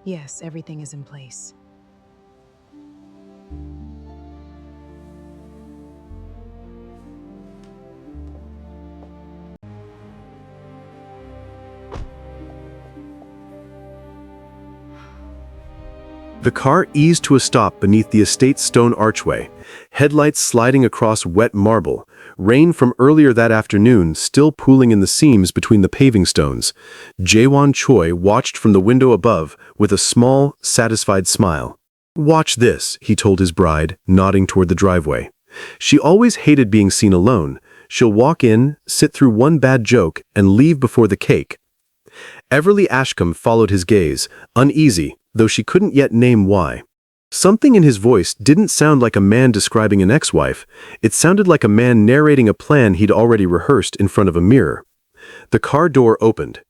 Yes, everything is in place. The car eased to a stop beneath the estate's stone archway, headlights sliding across wet marble, rain from earlier that afternoon still pooling in the seams between the paving stones. Jaewon Choi watched from the window above with a small, satisfied smile. "Watch this," he told his bride, nodding toward the driveway. She always hated being seen alone. She'll walk in, sit through one bad joke, and leave before the cake. Everly Ashcombe followed his gaze, uneasy, though she couldn't yet name why. Something in his voice didn't sound like a man describing an ex-wife. It sounded like a man narrating a plan he'd already rehearsed in front of a mirror. The car door opened.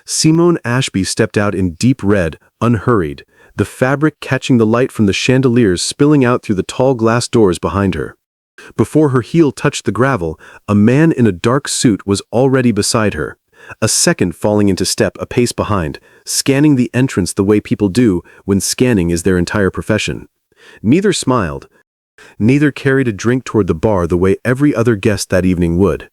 Simone Ashby stepped out in deep red, unhurried, the fabric catching the light from the chandeliers spilling out through the tall glass doors behind her. Before her heel touched the gravel, a man in a dark suit was already beside her. A second falling into step a pace behind, scanning the entrance the way people do when scanning is their entire profession. Neither smiled. Neither carried a drink toward the bar the way every other guest that evening would.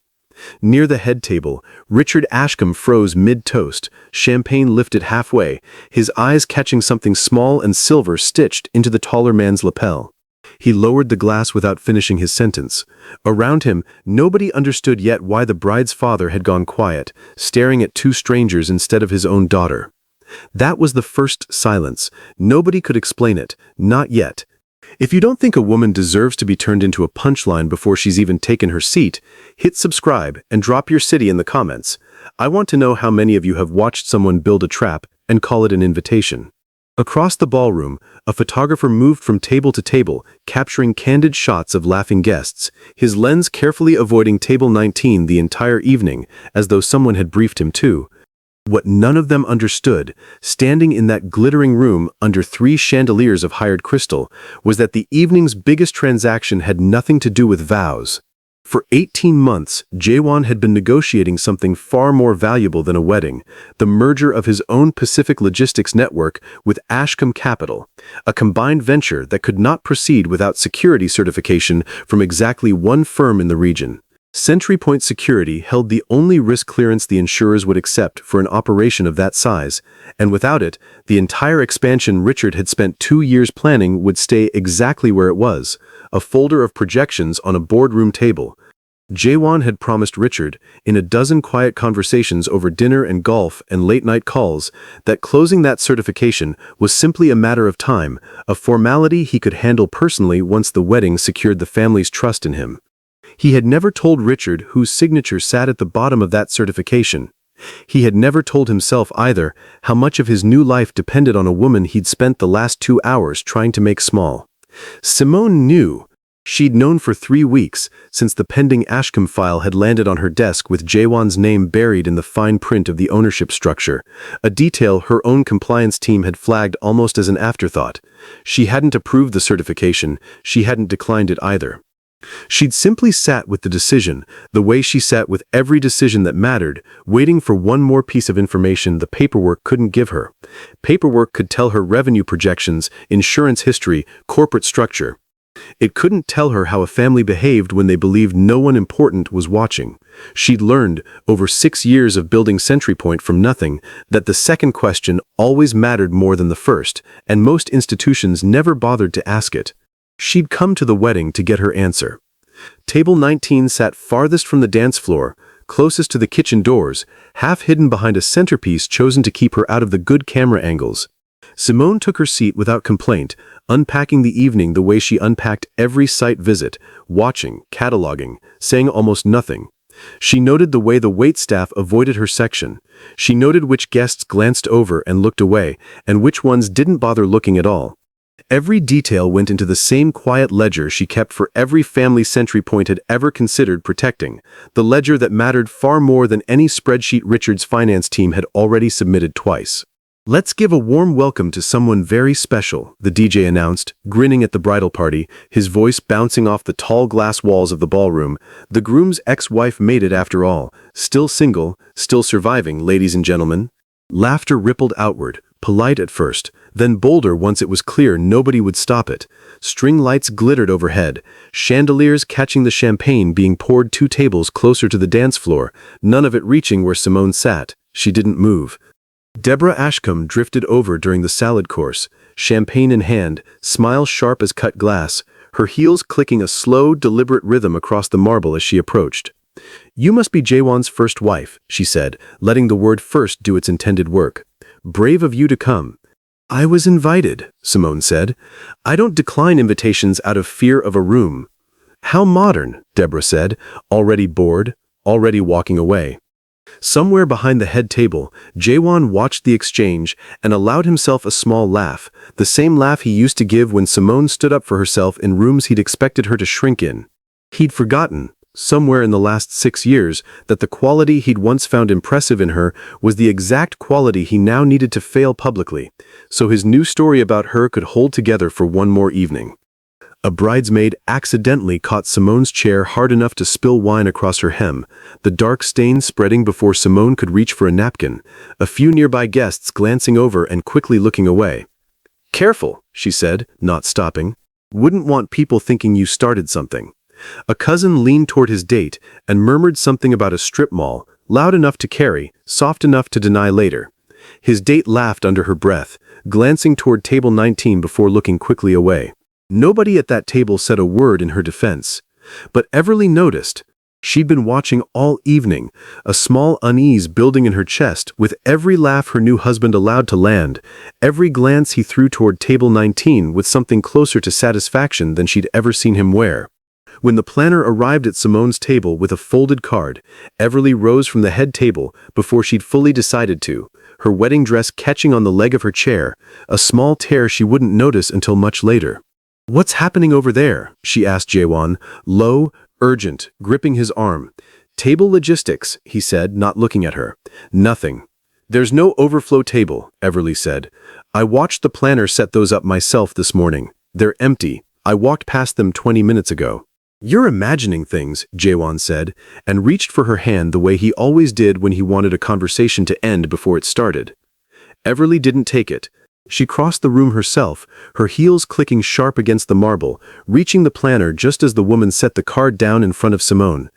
Near the head table, Richard Ashcombe froze mid-toast, champagne lifted halfway, his eyes catching something small and silver stitched into the taller man's lapel. He lowered the glass without finishing his sentence. Around him, nobody understood yet why the bride's father had gone quiet, staring at two strangers instead of his own daughter. That was the first silence. Nobody could explain it, not yet. If you don't think a woman deserves to be turned into a punchline before she's even taken her seat, hit subscribe and drop your city in the comments. I want to know how many of you have watched someone build a trap and call it an invitation. Across the ballroom, a photographer moved from table to table, capturing candid shots of laughing guests, his lens carefully avoiding table 19 the entire evening, as though someone had briefed him too. What none of them understood, standing in that glittering room under 3 chandeliers of hired crystal, was that the evening's biggest transaction had nothing to do with vows. For 18 months, Jaewon had been negotiating something far more valuable than a wedding, the merger of his own Pacific logistics network with Ashcombe Capital, a combined venture that could not proceed without security certification from exactly one firm in the region. Century Point Security held the only risk clearance the insurers would accept for an operation of that size, and without it, the entire expansion Richard had spent 2 years planning would stay exactly where it was, a folder of projections on a boardroom table. Jaewon had promised Richard, in a dozen quiet conversations over dinner and golf and late-night calls, that closing that certification was simply a matter of time, a formality he could handle personally once the wedding secured the family's trust in him. He had never told Richard whose signature sat at the bottom of that certification. He had never told himself either how much of his new life depended on a woman he'd spent the last 2 hours trying to make small. Simone knew. She'd known for 3 weeks, since the pending Ashcombe file had landed on her desk with Jaewon's name buried in the fine print of the ownership structure, a detail her own compliance team had flagged almost as an afterthought. She hadn't approved the certification, she hadn't declined it either. She'd simply sat with the decision, the way she sat with every decision that mattered, waiting for one more piece of information the paperwork couldn't give her. Paperwork could tell her revenue projections, insurance history, corporate structure. It couldn't tell her how a family behaved when they believed no one important was watching. She'd learned, over 6 years of building Century Point from nothing, that the second question always mattered more than the first, and most institutions never bothered to ask it. She'd come to the wedding to get her answer. Table 19 sat farthest from the dance floor, closest to the kitchen doors, half hidden behind a centerpiece chosen to keep her out of the good camera angles. Simone took her seat without complaint, unpacking the evening the way she unpacked every site visit, watching, cataloging, saying almost nothing. She noted the way the waitstaff avoided her section. She noted which guests glanced over and looked away, and which ones didn't bother looking at all. Every detail went into the same quiet ledger she kept for every family Century Point had ever considered protecting, the ledger that mattered far more than any spreadsheet Richard's finance team had already submitted twice. "Let's give a warm welcome to someone very special," the DJ announced, grinning at the bridal party, his voice bouncing off the tall glass walls of the ballroom. The groom's ex-wife made it after all. Still single, still surviving, ladies and gentlemen. Laughter rippled outward, polite at first, then bolder once it was clear nobody would stop it. String lights glittered overhead, chandeliers catching the champagne being poured 2 tables closer to the dance floor, none of it reaching where Simone sat. She didn't move. Deborah Ashcombe drifted over during the salad course, champagne in hand, smile sharp as cut glass, her heels clicking a slow, deliberate rhythm across the marble as she approached. "You must be Jaewon's first wife," she said, letting the word first do its intended work. "Brave of you to come." "I was invited," Simone said. "I don't decline invitations out of fear of a room." "How modern," Deborah said, already bored, already walking away. Somewhere behind the head table, Jaewon watched the exchange and allowed himself a small laugh, the same laugh he used to give when Simone stood up for herself in rooms he'd expected her to shrink in. He'd forgotten, somewhere in the last 6 years, that the quality he'd once found impressive in her was the exact quality he now needed to fail publicly, so his new story about her could hold together for one more evening. A bridesmaid accidentally caught Simone's chair hard enough to spill wine across her hem, the dark stain spreading before Simone could reach for a napkin, a few nearby guests glancing over and quickly looking away. "Careful," she said, not stopping. "Wouldn't want people thinking you started something." A cousin leaned toward his date and murmured something about a strip mall, loud enough to carry, soft enough to deny later. His date laughed under her breath, glancing toward table 19 before looking quickly away. Nobody at that table said a word in her defense. But Everly noticed. She'd been watching all evening, a small unease building in her chest with every laugh her new husband allowed to land, every glance he threw toward table 19 with something closer to satisfaction than she'd ever seen him wear. When the planner arrived at Simone's table with a folded card, Everly rose from the head table before she'd fully decided to, her wedding dress catching on the leg of her chair, a small tear she wouldn't notice until much later. "What's happening over there?" she asked Jaewon, low, urgent, gripping his arm. "Table logistics," he said, not looking at her. "Nothing." "There's no overflow table," Everly said. "I watched the planner set those up myself this morning. They're empty. I walked past them 20 minutes ago." "You're imagining things," Jaewon said, and reached for her hand the way he always did when he wanted a conversation to end before it started. Everly didn't take it. She crossed the room herself, her heels clicking sharp against the marble, reaching the planner just as the woman set the card down in front of Simone.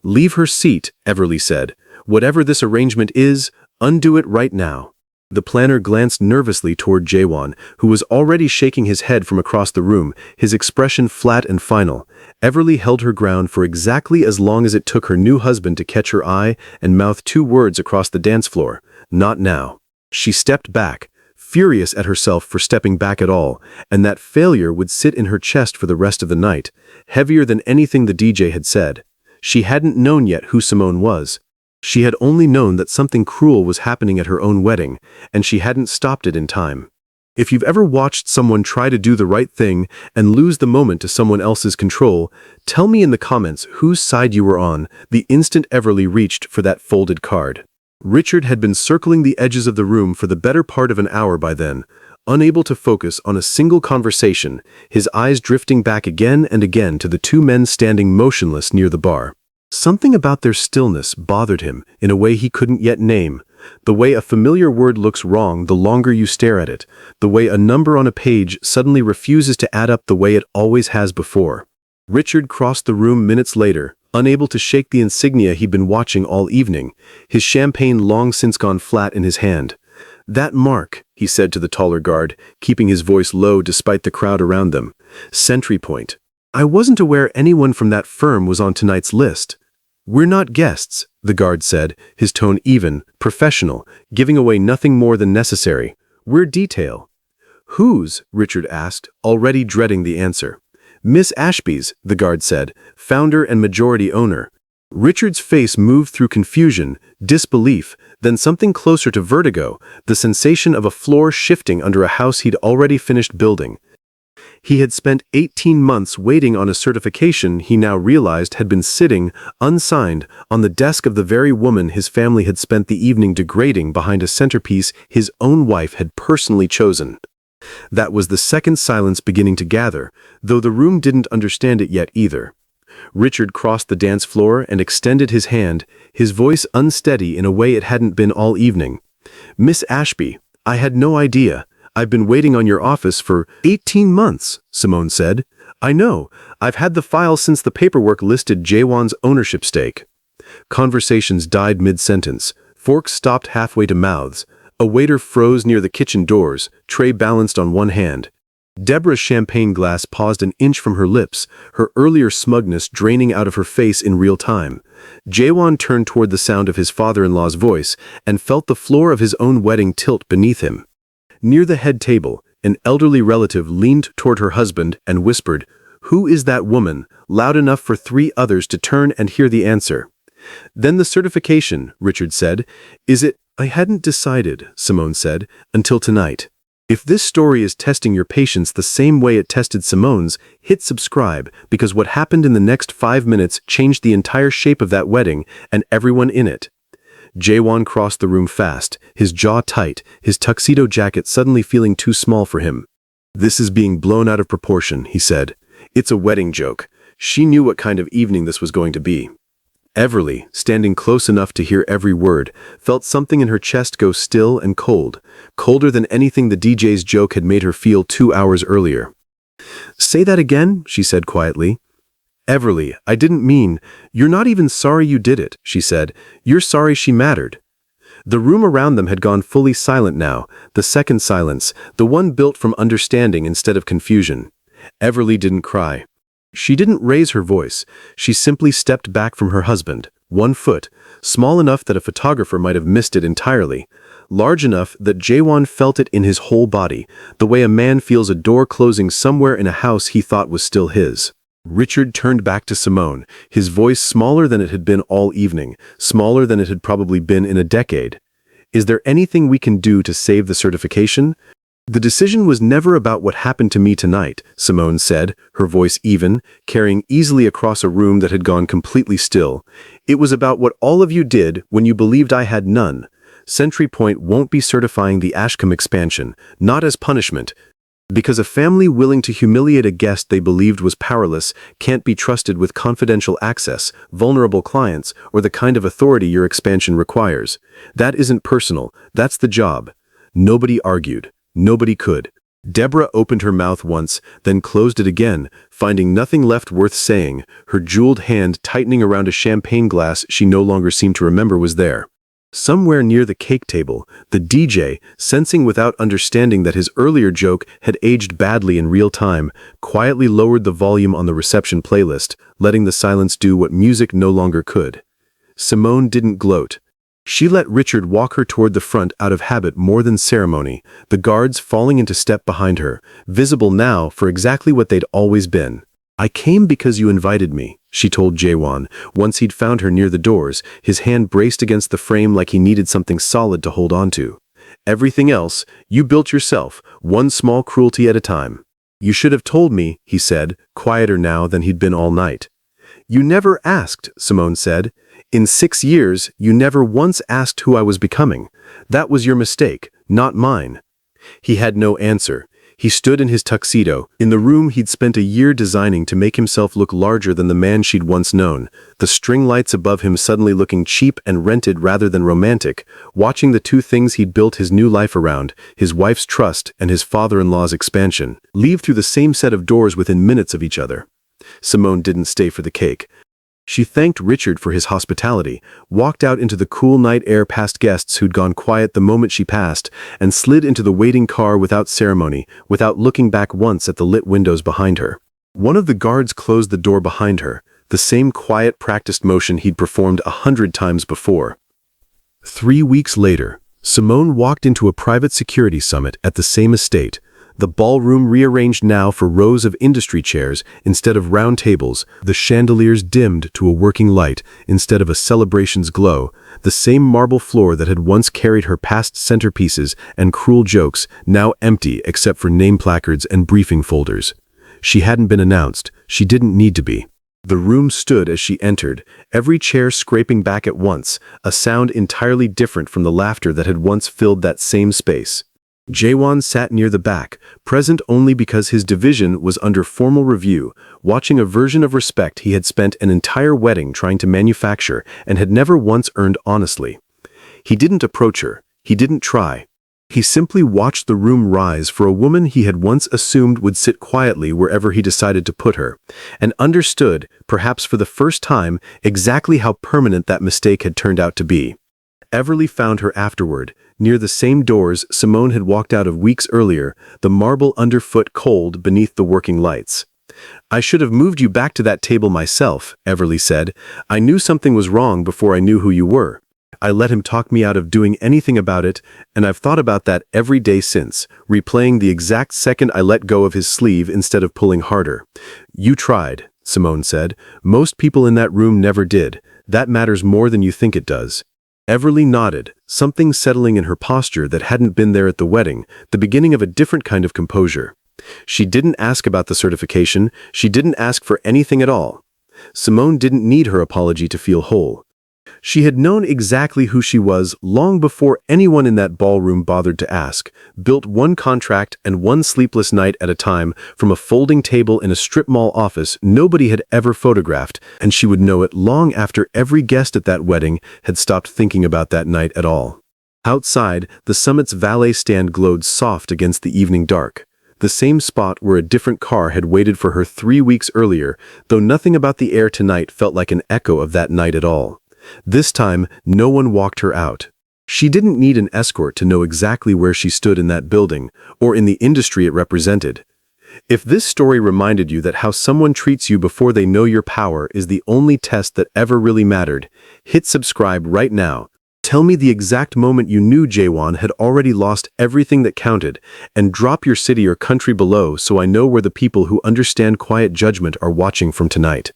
"Leave her seat," Everly said. "Whatever this arrangement is, undo it right now." The planner glanced nervously toward Jaewon, who was already shaking his head from across the room, his expression flat and final. Everly held her ground for exactly as long as it took her new husband to catch her eye and mouth 2 words across the dance floor. "Not now." She stepped back, furious at herself for stepping back at all, and that failure would sit in her chest for the rest of the night, heavier than anything the DJ had said. She hadn't known yet who Simone was. She had only known that something cruel was happening at her own wedding, and she hadn't stopped it in time. If you've ever watched someone try to do the right thing and lose the moment to someone else's control, tell me in the comments whose side you were on the instant Everly reached for that folded card. Richard had been circling the edges of the room for the better part of an hour by then, unable to focus on a single conversation, his eyes drifting back again and again to the 2 men standing motionless near the bar. Something about their stillness bothered him in a way he couldn't yet name, the way a familiar word looks wrong the longer you stare at it, the way a number on a page suddenly refuses to add up the way it always has before. Richard crossed the room minutes later, unable to shake the insignia he'd been watching all evening, his champagne long since gone flat in his hand. "That mark," he said to the taller guard, keeping his voice low despite the crowd around them. "Sentry point. I wasn't aware anyone from that firm was on tonight's list." "We're not guests," the guard said, his tone even, professional, giving away nothing more than necessary. "We're detail." "Whose?" Richard asked, already dreading the answer. "Miss Ashby's," the guard said, "founder and majority owner." Richard's face moved through confusion, disbelief, then something closer to vertigo, the sensation of a floor shifting under a house he'd already finished building. He had spent 18 months waiting on a certification he now realized had been sitting, unsigned, on the desk of the very woman his family had spent the evening degrading behind a centerpiece his own wife had personally chosen. That was the second silence beginning to gather, though the room didn't understand it yet either. Richard crossed the dance floor and extended his hand, his voice unsteady in a way it hadn't been all evening. "Miss Ashby, I had no idea. "I've been waiting on your office for 18 months, Simone said. "I know. I've had the file since the paperwork listed Jaewon's ownership stake." Conversations died mid-sentence. Forks stopped halfway to mouths. A waiter froze near the kitchen doors, tray balanced on one hand. Deborah's champagne glass paused an inch from her lips, her earlier smugness draining out of her face in real time. Jaewon turned toward the sound of his father-in-law's voice and felt the floor of his own wedding tilt beneath him. Near the head table, an elderly relative leaned toward her husband and whispered, "Who is that woman?" loud enough for 3 others to turn and hear the answer. "Then the certification," Richard said. "Is it?" "I hadn't decided," Simone said, "until tonight." If this story is testing your patience the same way it tested Simone's, hit subscribe, because what happened in the next 5 minutes changed the entire shape of that wedding and everyone in it. Jaewon crossed the room fast, his jaw tight, his tuxedo jacket suddenly feeling too small for him. "This is being blown out of proportion," he said. "It's a wedding joke." She knew what kind of evening this was going to be. Everly, standing close enough to hear every word, felt something in her chest go still and cold, colder than anything the DJ's joke had made her feel 2 hours earlier. "Say that again," she said quietly. "Everly, I didn't mean—" "You're not even sorry you did it," she said. "You're sorry she mattered." The room around them had gone fully silent now, the second silence, the one built from understanding instead of confusion. Everly didn't cry. She didn't raise her voice. She simply stepped back from her husband, 1 foot, small enough that a photographer might have missed it entirely, large enough that Jaewon felt it in his whole body, the way a man feels a door closing somewhere in a house he thought was still his. Richard turned back to Simone, his voice smaller than it had been all evening, smaller than it had probably been in a decade. "Is there anything we can do to save the certification?" "The decision was never about what happened to me tonight," Simone said, her voice even, carrying easily across a room that had gone completely still. "It was about what all of you did when you believed I had none. Century Point won't be certifying the Ashcombe expansion, not as punishment, because a family willing to humiliate a guest they believed was powerless can't be trusted with confidential access, vulnerable clients, or the kind of authority your expansion requires. That isn't personal, that's the job." Nobody argued. Nobody could. Deborah opened her mouth once, then closed it again, finding nothing left worth saying, her jeweled hand tightening around a champagne glass she no longer seemed to remember was there. Somewhere near the cake table, the DJ, sensing without understanding that his earlier joke had aged badly in real time, quietly lowered the volume on the reception playlist, letting the silence do what music no longer could. Simone didn't gloat. She let Richard walk her toward the front out of habit more than ceremony, the guards falling into step behind her, visible now for exactly what they'd always been. "I came because you invited me," she told Jaewon, once he'd found her near the doors, his hand braced against the frame like he needed something solid to hold on to. "Everything else, you built yourself, one small cruelty at a time." "You should have told me," he said, quieter now than he'd been all night. "You never asked," Simone said. "In 6 years, you never once asked who I was becoming. That was your mistake, not mine." He had no answer. He stood in his tuxedo, in the room he'd spent a year designing to make himself look larger than the man she'd once known, the string lights above him suddenly looking cheap and rented rather than romantic, watching the 2 things he'd built his new life around, his wife's trust and his father-in-law's expansion, leave through the same set of doors within minutes of each other. Simone didn't stay for the cake. She thanked Richard for his hospitality, walked out into the cool night air past guests who'd gone quiet the moment she passed, and slid into the waiting car without ceremony, without looking back once at the lit windows behind her. One of the guards closed the door behind her, the same quiet, practiced motion he'd performed 100 times before. 3 weeks later, Simone walked into a private security summit at the same estate, the ballroom rearranged now for rows of industry chairs instead of round tables, the chandeliers dimmed to a working light instead of a celebration's glow, the same marble floor that had once carried her past centerpieces and cruel jokes, now empty except for name placards and briefing folders. She hadn't been announced. She didn't need to be. The room stood as she entered, every chair scraping back at once, a sound entirely different from the laughter that had once filled that same space. Jaewon sat near the back, present only because his division was under formal review, watching a version of respect he had spent an entire wedding trying to manufacture and had never once earned honestly. He didn't approach her. He didn't try. He simply watched the room rise for a woman he had once assumed would sit quietly wherever he decided to put her, and understood, perhaps for the first time, exactly how permanent that mistake had turned out to be. Everly found her afterward, near the same doors Simone had walked out of weeks earlier, the marble underfoot cold beneath the working lights. "I should have moved you back to that table myself," Everly said. "I knew something was wrong before I knew who you were. I let him talk me out of doing anything about it, and I've thought about that every day since, replaying the exact second I let go of his sleeve instead of pulling harder." "You tried," Simone said. "Most people in that room never did. That matters more than you think it does." Everly nodded, something settling in her posture that hadn't been there at the wedding, the beginning of a different kind of composure. She didn't ask about the certification, she didn't ask for anything at all. Simone didn't need her apology to feel whole. She had known exactly who she was long before anyone in that ballroom bothered to ask, built one contract and one sleepless night at a time from a folding table in a strip mall office nobody had ever photographed, and she would know it long after every guest at that wedding had stopped thinking about that night at all. Outside, the summit's valet stand glowed soft against the evening dark. The same spot where a different car had waited for her 3 weeks earlier, though nothing about the air tonight felt like an echo of that night at all. This time, no one walked her out. She didn't need an escort to know exactly where she stood in that building, or in the industry it represented. If this story reminded you that how someone treats you before they know your power is the only test that ever really mattered, hit subscribe right now. Tell me the exact moment you knew Jaewon had already lost everything that counted, and drop your city or country below so I know where the people who understand quiet judgment are watching from tonight.